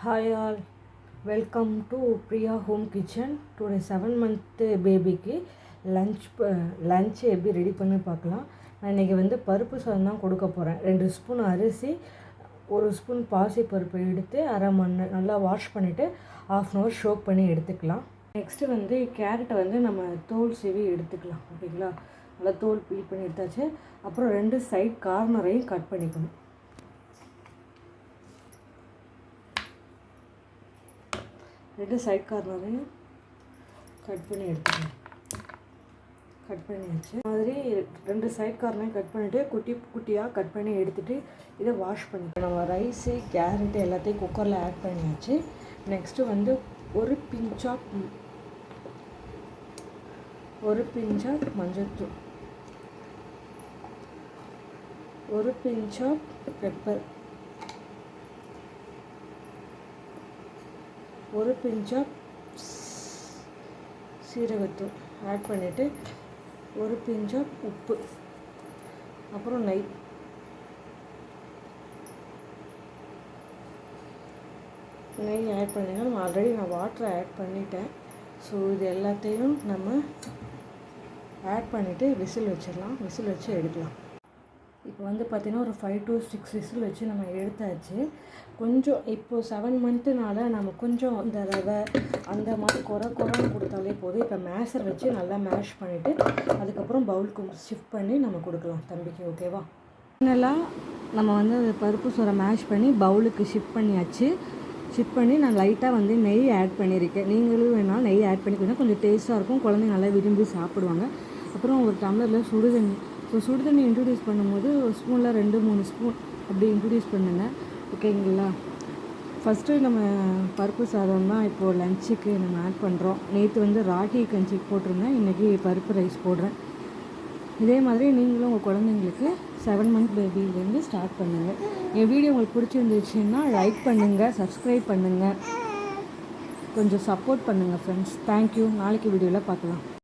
Hi all, welcome to Priya Home Kitchen. Today 7 month பேபிக்கு lunch எப்படி ready பண்ணி பார்க்கலாம். நான் இன்றைக்கி பருப்பு சாதம் தான் கொடுக்க போகிறேன். 2 ஸ்பூன் அரிசி, 1 ஸ்பூன் பாசி பருப்பு எடுத்து அரை மணி நல்லா வாஷ் பண்ணிவிட்டு 1/2 hour ஷோக் பண்ணி எடுத்துக்கலாம். நெக்ஸ்ட்டு கேரட்டை நம்ம தோல் சீவி எடுத்துக்கலாம். ஓகேங்களா, நல்லா தோல் பீல் பண்ணி எடுத்தாச்சு. அப்புறம் 2 சைட் கார்னரையும் கட் பண்ணிக்கணும். ரெண்டு சைட் கார்னரையும் கட் பண்ணி எடுத்துக்கணும். கட் பண்ணி வச்சு மாதிரி 2 சைட் கார்னரையும் கட் பண்ணிவிட்டு குட்டி குட்டியாக கட் பண்ணி எடுத்துகிட்டு இதை வாஷ் பண்ணிக்கலாம். நம்ம ரைஸு கேரட்டு எல்லாத்தையும் குக்கரில் ஆட் பண்ணியாச்சு. நெக்ஸ்ட்டு ஒரு பிஞ்ச் ஆஃப் மஞ்சள்தூள், ஒரு பிஞ்ச் ஆஃப் பெப்பர், ஒரு பிஞ்ச் ஆஃப் சீரகத்தூள் ஆட் பண்ணிவிட்டு ஒரு பிஞ்ச் ஆஃப் உப்பு, அப்புறம் நெய் ஆட் பண்ணிங்கன்னா ஆல்ரெடி நான் வாட்டரை ஆட் பண்ணிட்டேன். ஸோ இது எல்லாத்தையும் நம்ம ஆட் பண்ணிவிட்டு விசில் வச்சிடலாம். விசில் வச்சு எடுக்கலாம். இப்போ பார்த்திங்கன்னா ஒரு 5 to 6 விசில் வச்சு நம்ம எடுத்தாச்சு. கொஞ்சம் இப்போது 7 monthனால நம்ம கொஞ்சம் இந்த ரவை அந்த மாதிரி குறைன்னு கொடுத்தாலே போதும். இப்போ மேஷர் வச்சு நல்லா மேஷ் பண்ணிவிட்டு அதுக்கப்புறம் பவுலுக்கு ஷிஃப்ட் பண்ணி நம்ம கொடுக்கலாம் தம்பிக்கு. ஓகேவா, ஃபைனலாக நம்ம அது பருப்பு சோறை மேஷ் பண்ணி பவுலுக்கு ஷிஃப்ட் பண்ணியாச்சு. ஷிஃப்ட் பண்ணி நான் லைட்டாக நெய் ஆட் பண்ணியிருக்கேன். நீங்களும் வேணாலும் நெய் ஆட் பண்ணிக்கணும். கொஞ்சம் டேஸ்ட்டாக இருக்கும், குழந்தைங்க நல்லா விரும்பி சாப்பிடுவாங்க. அப்புறம் ஒரு டம்ளரில் சுடுதண்ணி. ஸோ சுடுதண்ணி இன்ட்ரடியூஸ் பண்ணும்போது ஒரு ஸ்பூனில் 2-3 ஸ்பூன் அப்படி இன்ட்ரடியூஸ் பண்ணுங்கள். ஓகேங்களா, ஃபஸ்ட்டு நம்ம பருப்பு சாதம் தான் இப்போது லஞ்சுக்கு நம்ம ஆட் பண்ணுறோம். நேற்று ராகி கஞ்சி போட்டிருந்தேன், இன்றைக்கி பருப்பு ரைஸ் போடுறேன். இதே மாதிரி நீங்களும் உங்கள் குழந்தைங்களுக்கு 7 month பேபிலேருந்து ஸ்டார்ட் பண்ணுங்கள். என் வீடியோ உங்களுக்கு பிடிச்சிருந்துச்சுன்னா லைக் பண்ணுங்கள், சப்ஸ்கிரைப் பண்ணுங்கள், கொஞ்சம் சப்போர்ட் பண்ணுங்கள் ஃப்ரெண்ட்ஸ். தேங்க்யூ. நாளைக்கு வீடியோவில் பார்க்கலாம்.